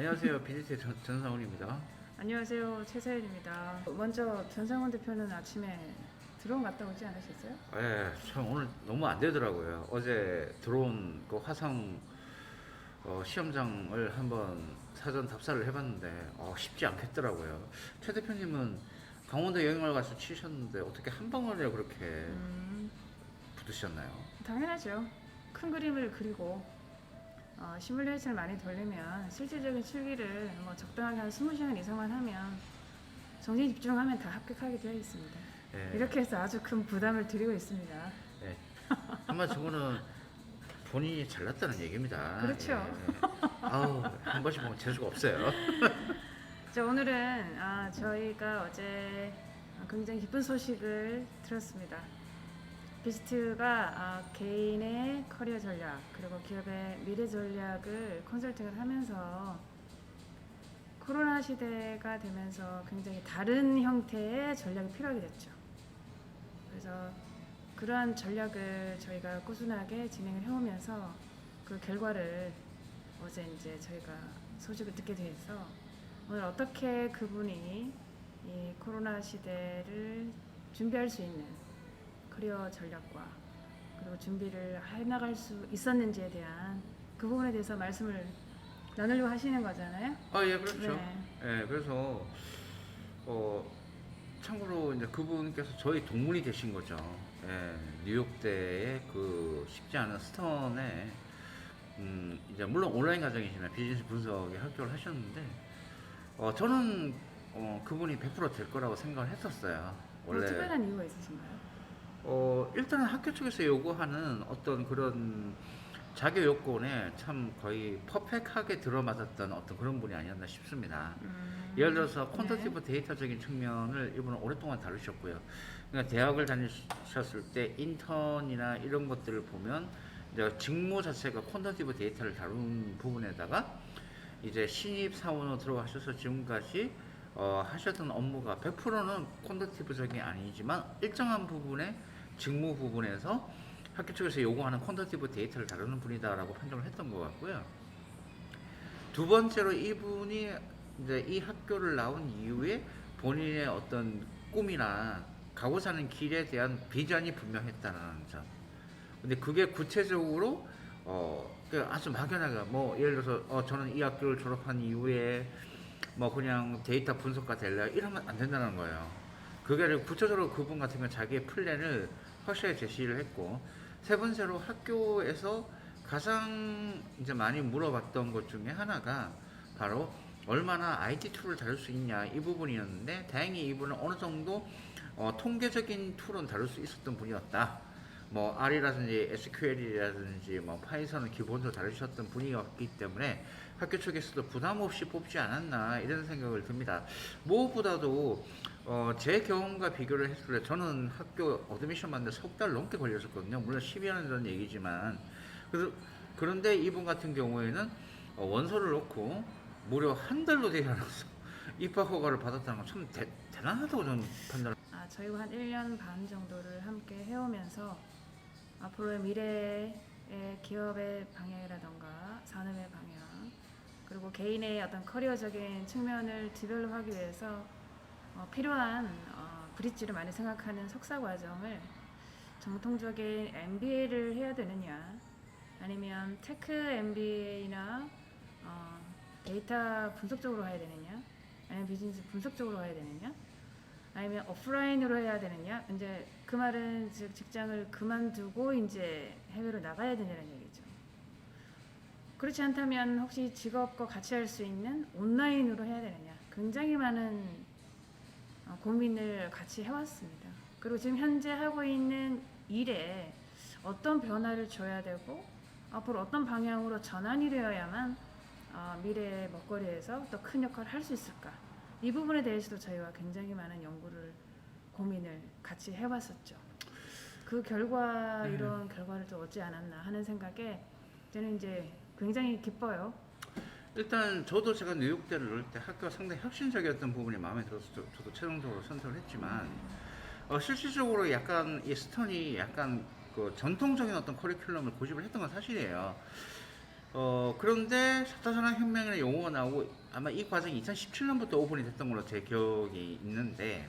안녕하세요. 비즈니스의 전상훈입니다. 안녕하세요. 최서연입니다. 먼저 전상훈 대표는 아침에 드론 갔다 오지 않으셨어요? 예, 참 오늘 너무 안 되더라고요. 어제 들어온 그 화성 시험장을 한번 사전 답사를 해봤는데 쉽지 않겠더라고요. 최 대표님은 강원도 여행을 가서 치셨는데 어떻게 한 방울에 그렇게 붙으셨나요? 당연하죠. 큰 그림을 그리고 시뮬레이션을 많이 돌리면 실질적인 실기를 적당하게 한 20시간 이상만 하면 정신 집중하면 다 합격하게 되어 있습니다. 예, 이렇게 해서 아주 큰 부담을 드리고 있습니다. 예. 아마 저거는 본인이 잘났다는 얘기입니다. 그렇죠. 예, 예. 아우, 한 번씩 보면 재수가 없어요. 자, 오늘은 저희가 어제 굉장히 기쁜 소식을 들었습니다. 비스트가 개인의 커리어 전략 그리고 기업의 미래 전략을 컨설팅을 하면서 코로나 시대가 되면서 굉장히 다른 형태의 전략이 필요하게 됐죠. 그래서 그러한 전략을 저희가 꾸준하게 진행을 해오면서 그 결과를 어제 이제 저희가 소식을 듣게 돼서 오늘 어떻게 그분이 이 코로나 시대를 준비할 수 있는 커리어 전략과 그리고 준비를 해나갈 수 있었는지에 대한 그 부분에 대해서 말씀을 나누려고 하시는 거잖아요. 예, 그렇죠. 네. 예, 그래서 참고로 이제 그분께서 저희 동문이 되신 거죠. 예, 뉴욕대의 그 쉽지 않은 스턴에 이제 물론 온라인 과정이지만 비즈니스 분석에 합격을 하셨는데 저는 그분이 100%될 거라고 생각을 했었어요. 뭐 특별한 이유가 있으신가요? 일단은 학교 쪽에서 요구하는 어떤 그런 자격 요건에 참 거의 퍼펙트하게 들어맞았던 어떤 그런 분이 아니었나 싶습니다. 예를 들어서 퀀터티브 데이터적인 측면을 이분은 오랫동안 다루셨고요. 그러니까 대학을 다니셨을 때 인턴이나 이런 것들을 보면 이제 직무 자체가 퀀터티브 데이터를 다루는 부분에다가 이제 신입 사원으로 들어가셔서 지금까지 하셨던 업무가 100%는 퀀터티브적이 아니지만 일정한 부분의 직무 부분에서 학교 쪽에서 요구하는 퀀터티브 데이터를 다루는 분이다라고 판정을 했던 것 같고요. 두 번째로 이분이 이제 이 학교를 나온 이후에 본인의 어떤 꿈이나 가고자 하는 길에 대한 비전이 분명했다는 점. 근데 그게 구체적으로 아주 막연하게 뭐 예를 들어서 저는 이 학교를 졸업한 이후에 뭐 그냥 데이터 분석가 될래 이러면 안 된다는 거예요. 그게 아니라 구체적으로 그분 같은 경우는 자기의 플랜을 확실하게 제시를 했고, 세 번째로 학교에서 가장 이제 많이 물어봤던 것 중에 하나가 바로 얼마나 IT 툴을 다룰 수 있냐 이 부분이었는데, 다행히 이분은 어느 정도 통계적인 툴은 다룰 수 있었던 분이었다. 뭐 R이라든지 SQL이라든지 뭐 파이썬을 기본적으로 다루셨던 분이었기 때문에 학교 쪽에서도 부담 없이 뽑지 않았나 이런 생각을 듭니다. 무엇보다도 제 경험과 비교를 했을 때 저는 학교 어드미션 받는데 석 달 넘게 걸렸었거든요. 물론 12년 전 얘기지만 그런데 이분 같은 경우에는 원서를 넣고 무려 한 달도 되지 않았어 입학 허가를 받았다는 건 참 대단하다고 저는 판단을. 저희가 한 1년 반 정도를 함께 해오면서 앞으로의 미래의 기업의 방향이라던가 산업의 방향 그리고 개인의 어떤 커리어적인 측면을 디벨롭하기 위해서 필요한 브릿지를 많이 생각하는 석사 과정을 정통적인 MBA를 해야 되느냐 아니면 테크 MBA나 데이터 분석 쪽으로 해야 되느냐 아니면 비즈니스 분석 쪽으로 해야 되느냐 아니면 오프라인으로 해야 되느냐 이제 그 말은 즉 직장을 그만두고 이제 해외로 나가야 되냐는 얘기죠. 그렇지 않다면 혹시 직업과 같이 할 수 있는 온라인으로 해야 되느냐 굉장히 많은 고민을 같이 해왔습니다. 그리고 지금 현재 하고 있는 일에 어떤 변화를 줘야 되고 앞으로 어떤 방향으로 전환이 되어야만 미래의 먹거리에서 더 큰 역할을 할 수 있을까 이 부분에 대해서도 저희와 굉장히 많은 연구를 고민을 같이 해왔었죠. 그 결과 이런 결과를 또 얻지 않았나 하는 생각에 저는 이제 굉장히 기뻐요. 일단 저도 제가 뉴욕대를 넣을 때 학교가 상당히 혁신적이었던 부분이 마음에 들어서 저도 최종적으로 선택을 했지만 실질적으로 약간 이 스턴이 약간 그 전통적인 어떤 커리큘럼을 고집을 했던 건 사실이에요. 그런데 4차 산업혁명이라는 용어가 나오고 아마 이 과정이 2017년부터 오픈이 됐던 걸로 제 기억이 있는데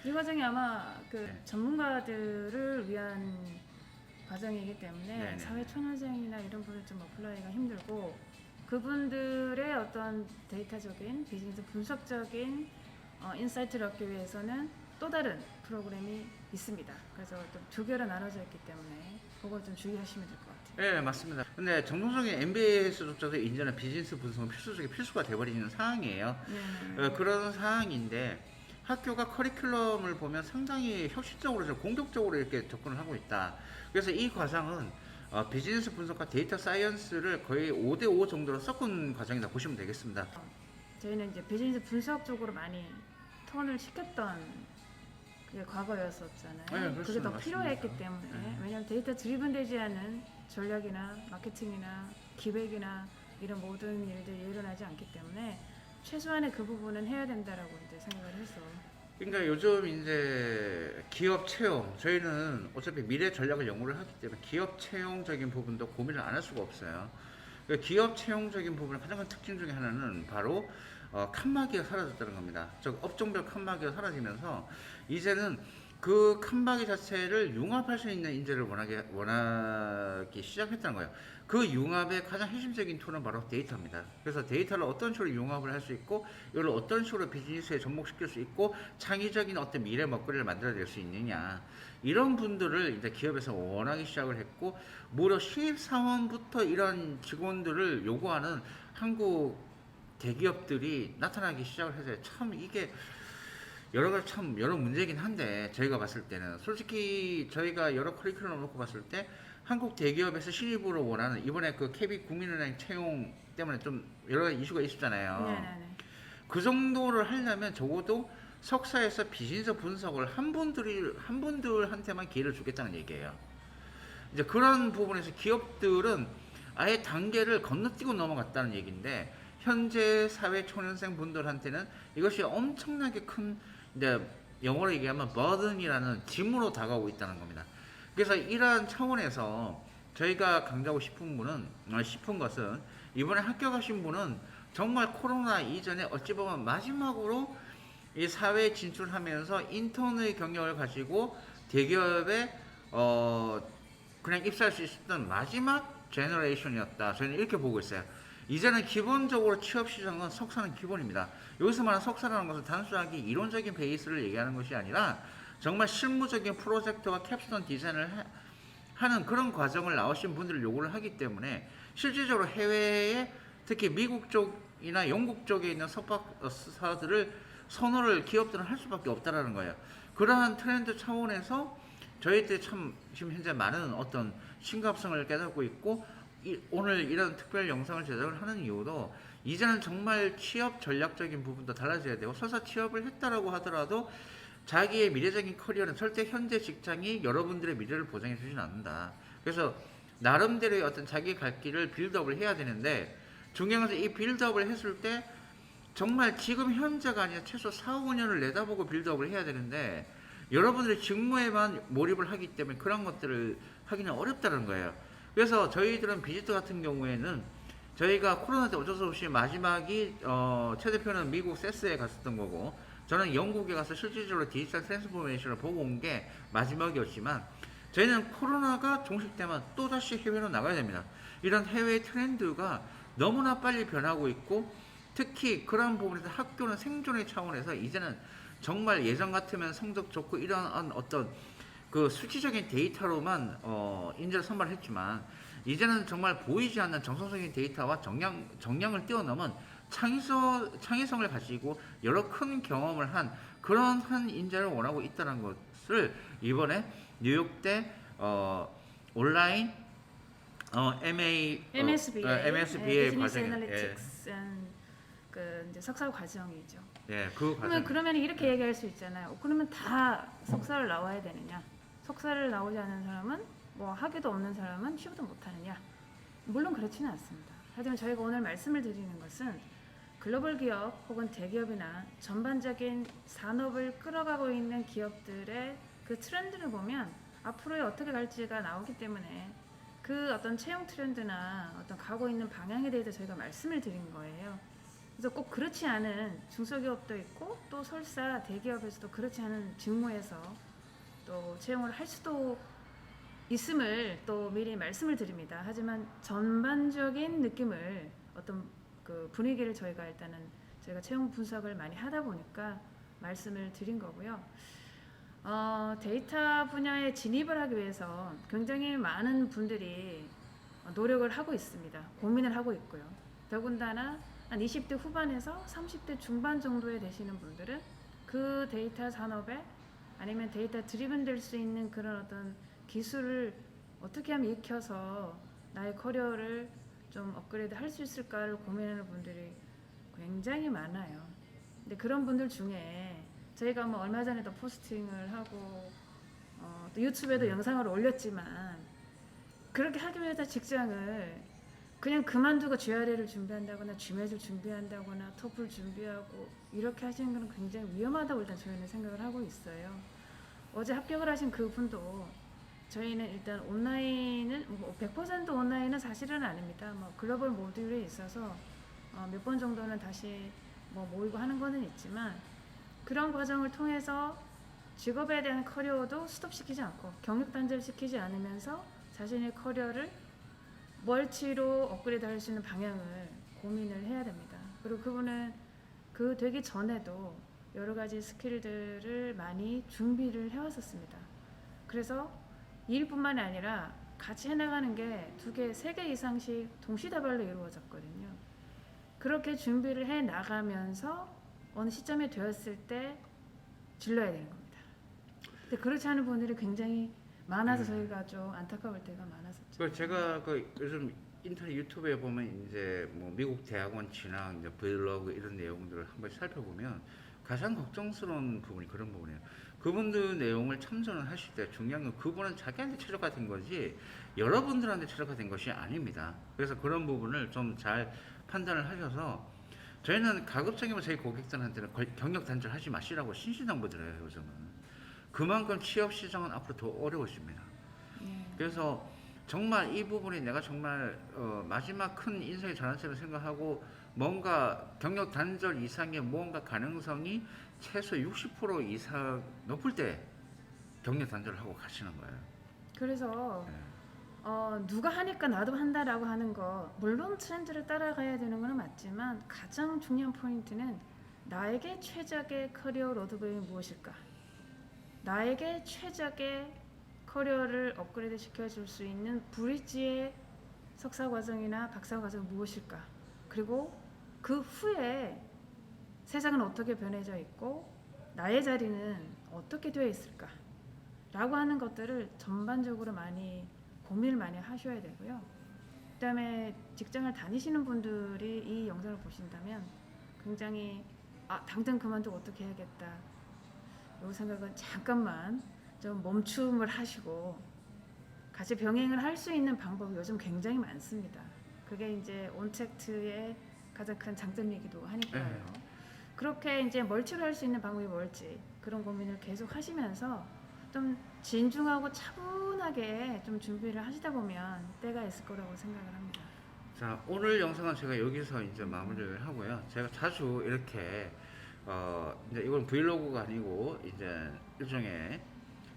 이 과정이 아마 그 네. 전문가들을 위한 과정이기 때문에 네네. 사회 초년생이나 이런 분들 좀 어플라이가 힘들고 그분들의 어떤 데이터적인 비즈니스 분석적인 인사이트를 얻기 위해서는 또 다른 프로그램이 있습니다. 그래서 또 두 개로 나눠져 있기 때문에 그걸 좀 주의하시면 될 것 같아요. 네, 맞습니다. 근데 정통적인 MBA에서조차도 이제는 비즈니스 분석은 필수가 돼버리는 상황이에요. 네. 그런 상황인데 학교가 커리큘럼을 보면 상당히 혁신적으로 좀 공격적으로 이렇게 접근을 하고 있다. 그래서 이 과정은 비즈니스 분석과 데이터 사이언스를 거의 5대5 정도로 섞은 과정이다 보시면 되겠습니다. 저희는 이제 비즈니스 분석 쪽으로 많이 턴을 시켰던 그게 과거였었잖아요. 네, 그렇습니다. 그게 더 맞습니다. 필요했기 때문에 네. 왜냐하면 데이터 드리븐되지 않은 전략이나 마케팅이나 기획이나 이런 모든 일들이 일어나지 않기 때문에 최소한의 그 부분은 해야 된다라고 이제 생각을 해서 그러니까 요즘 이제 기업 채용, 저희는 어차피 미래 전략을 연구를 하기 때문에 기업 채용적인 부분도 고민을 안 할 수가 없어요. 그러니까 기업 채용적인 부분의 가장 큰 특징 중에 하나는 바로 칸막이가 사라졌다는 겁니다. 즉 업종별 칸막이가 사라지면서 이제는 그 칸막이 자체를 융합할 수 있는 인재를 원하기 시작했다는 거예요. 그 융합의 가장 핵심적인 툴은 바로 데이터입니다. 그래서 데이터를 어떤 식으로 융합을 할 수 있고 이걸 어떤 식으로 비즈니스에 접목시킬 수 있고 창의적인 어떤 미래 먹거리를 만들어낼 수 있느냐, 이런 분들을 이제 기업에서 원하기 시작을 했고 무려 신입사원부터 이런 직원들을 요구하는 한국 대기업들이 나타나기 시작을 해서 참 이게 여러 가지 참 여러 문제긴 한데 저희가 봤을 때는 솔직히 저희가 여러 커리큘럼을 놓고 봤을 때 한국 대기업에서 신입으로 원하는 이번에 그 KB 국민은행 채용 때문에 좀 여러 가지 이슈가 있었잖아요. 네네네. 그 정도를 하려면 적어도 석사에서 비즈니스 분석을 한 분들한테만 기회를 주겠다는 얘기예요. 이제 그런 부분에서 기업들은 아예 단계를 건너뛰고 넘어갔다는 얘기인데 현재 사회 초년생 분들한테는 이것이 엄청나게 큰 이제 영어로 얘기하면 버든이라는 짐으로 다가오고 있다는 겁니다. 그래서 이러한 차원에서 저희가 강조하고 싶은 것은 이번에 학교 가신 분은 정말 코로나 이전에 어찌 보면 마지막으로 이 사회에 진출하면서 인턴의 경력을 가지고 대기업에 그냥 입사할 수 있었던 마지막 제너레이션이었다. 저는 이렇게 보고 있어요. 이제는 기본적으로 취업 시장은 석사는 기본입니다. 여기서 말하는 석사라는 것은 단순하게 이론적인 베이스를 얘기하는 것이 아니라 정말 실무적인 프로젝트와 캡스톤 디자인을 하는 그런 과정을 나오신 분들을 요구를 하기 때문에 실질적으로 해외에 특히 미국 쪽이나 영국 쪽에 있는 석박사들을 선호를 기업들은 할 수밖에 없다라는 거예요. 그러한 트렌드 차원에서 저희들이 참 지금 현재 많은 어떤 심각성을 깨닫고 있고 오늘 이런 특별 영상을 제작을 하는 이유도 이제는 정말 취업 전략적인 부분도 달라져야 되고 설사 취업을 했다라고 하더라도 자기의 미래적인 커리어는 절대 현재 직장이 여러분들의 미래를 보장해 주진 않는다. 그래서 나름대로의 어떤 자기의 갈 길을 빌드업을 해야 되는데 중요한 것은 이 빌드업을 했을 때 정말 지금 현재가 아니라 최소 4, 5년을 내다보고 빌드업을 해야 되는데 여러분들의 직무에만 몰입을 하기 때문에 그런 것들을 하기는 어렵다는 거예요. 그래서 저희들은 비지트 같은 경우에는 저희가 코로나 때 어쩔 수 없이 마지막이 최 대표는 미국 세스에 갔었던 거고 저는 영국에 가서 실질적으로 디지털 트랜스포메이션을 보고 온 게 마지막이었지만 저희는 코로나가 종식되면 또다시 해외로 나가야 됩니다. 이런 해외 트렌드가 너무나 빨리 변하고 있고 특히 그런 부분에서 학교는 생존의 차원에서 이제는 정말 예전 같으면 성적 좋고 이러한 어떤 그 수치적인 데이터로만 인재를 선발했지만 이제는 정말 보이지 않는 정성적인 데이터와 정량을 뛰어넘은 창의성을 가지고 여러 큰 경험을 한 그런 한 인재를 원하고 있다는 것을 이번에 뉴욕대 온라인 MSBA 비즈니스 과정에 애널리틱스 그 이제 석사 과정이죠. 그 과정. 그러면 이렇게 얘기할 수 있잖아요. 그러면 다 석사를 나와야 되느냐? 석사를 나오지 않은 사람은 뭐 학위도 없는 사람은 취업도 못하느냐? 물론 그렇지는 않습니다. 하지만 저희가 오늘 말씀을 드리는 것은 글로벌 기업 혹은 대기업이나 전반적인 산업을 끌어가고 있는 기업들의 그 트렌드를 보면 앞으로의 어떻게 갈지가 나오기 때문에 그 어떤 채용 트렌드나 어떤 가고 있는 방향에 대해서 저희가 말씀을 드린 거예요. 그래서 꼭 그렇지 않은 중소기업도 있고 또 설사 대기업에서도 그렇지 않은 직무에서 또 채용을 할 수도 있음을 또 미리 말씀을 드립니다. 하지만 전반적인 느낌을 어떤 그 분위기를 저희가 일단은 저희가 채용 분석을 많이 하다 보니까 말씀을 드린 거고요. 데이터 분야에 진입을 하기 위해서 굉장히 많은 분들이 노력을 하고 있습니다. 고민을 하고 있고요. 더군다나 한 20대 후반에서 30대 중반 정도에 되시는 분들은 그 데이터 산업에 아니면 데이터 드리븐 될 수 있는 그런 어떤 기술을 어떻게 하면 익혀서 나의 커리어를 좀 업그레이드 할 수 있을까를 고민하는 분들이 굉장히 많아요. 근데 그런 분들 중에 저희가 뭐 얼마 전에도 포스팅을 하고 또 유튜브에도 영상을 올렸지만 그렇게 하기 위해서 직장을 그냥 그만두고 GRE를 준비한다거나 GMAT을 준비한다거나 토플 준비하고 이렇게 하시는 건 굉장히 위험하다고 일단 저희는 생각을 하고 있어요. 어제 합격을 하신 그분도 저희는 일단 온라인은 뭐 100% 온라인은 사실은 아닙니다. 뭐 글로벌 모듈에 있어서 몇 번 정도는 다시 뭐 모이고 하는 거는 있지만 그런 과정을 통해서 직업에 대한 커리어도 스톱시키지 않고 경력 단절시키지 않으면서 자신의 커리어를 멀티로 업그레이드 할 수 있는 방향을 고민을 해야 됩니다. 그리고 그분은 그 되기 전에도 여러 가지 스킬들을 많이 준비를 해왔었습니다. 그래서 일뿐만이 아니라 같이 해나가는 게 2개, 3개 이상씩 동시다발로 이루어졌거든요. 그렇게 준비를 해 나가면서 어느 시점에 되었을 때 질러야 되는 겁니다. 근데 그렇지 않은 분들이 굉장히 많아서 저희가 좀 안타까울 때가 많았었죠. 제가 그 요즘 인터넷 유튜브에 보면 이제 뭐 미국 대학원 진학, 이제 브이로그 이런 내용들을 한번 살펴보면 가장 걱정스러운 부분이 그런 부분이에요. 그분들 내용을 참조를 하실 때 중요한 건 그분은 자기한테 최적화된 거지 여러분들한테 최적화된 것이 아닙니다. 그래서 그런 부분을 좀 잘 판단을 하셔서 저희는 가급적이면 저희 고객들한테는 경력 단절하지 마시라고 신신당부드려요. 요즘은 그만큼 취업 시장은 앞으로 더 어려워집니다. 그래서 정말 이 부분이 내가 정말 마지막 큰 인생의 전환점을 생각하고 뭔가 경력 단절 이상의 무언가 가능성이 최소 60% 이상 높을 때 경력 단절을 하고 가시는 거예요. 그래서 네. 누가 하니까 나도 한다라고 하는 거 물론 트렌드를 따라가야 되는 건 맞지만 가장 중요한 포인트는 나에게 최적의 커리어 로드맵이 무엇일까? 나에게 최적의 커리어를 업그레이드 시켜줄 수 있는 브릿지의 석사 과정이나 박사 과정이 무엇일까? 그리고 그 후에 세상은 어떻게 변해져 있고 나의 자리는 어떻게 되어 있을까? 라고 하는 것들을 전반적으로 많이 고민을 많이 하셔야 되고요. 그 다음에 직장을 다니시는 분들이 이 영상을 보신다면 굉장히 당장 그만두고 어떻게 해야겠다. 이 생각은 잠깐만 좀 멈춤을 하시고 같이 병행을 할 수 있는 방법이 요즘 굉장히 많습니다. 그게 이제 온택트의 가장 큰 장점이기도 하니까요. 그렇게 이제 멀티를 할 수 있는 방법이 뭘지 그런 고민을 계속 하시면서 좀 진중하고 차분하게 좀 준비를 하시다 보면 때가 있을 거라고 생각을 합니다. 자, 오늘 영상은 제가 여기서 이제 마무리를 하고요. 제가 자주 이렇게 이제 이건 브이로그가 아니고 이제 일종의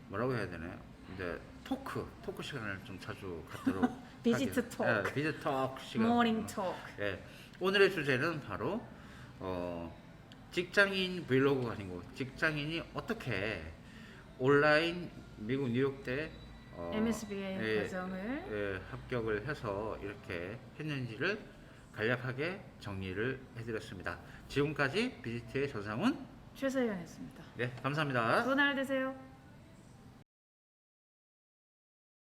뭐라고 해야 되나요? 이제 토크 시간을 좀 자주 갖도록 비지트 하겠- 토크. 예, 비지트 토크 시간. 모닝 토크. 예, 오늘의 주제는 바로 직장인 브이로그가 아니고 직장인이 어떻게 온라인 미국 뉴욕대 MSBA 예, 과정을 합격을 해서 이렇게 했는지를 간략하게 정리를 해드렸습니다. 지금까지 비지트의 전상훈 최서연이었습니다. 네, 감사합니다. 좋은 하루 되세요.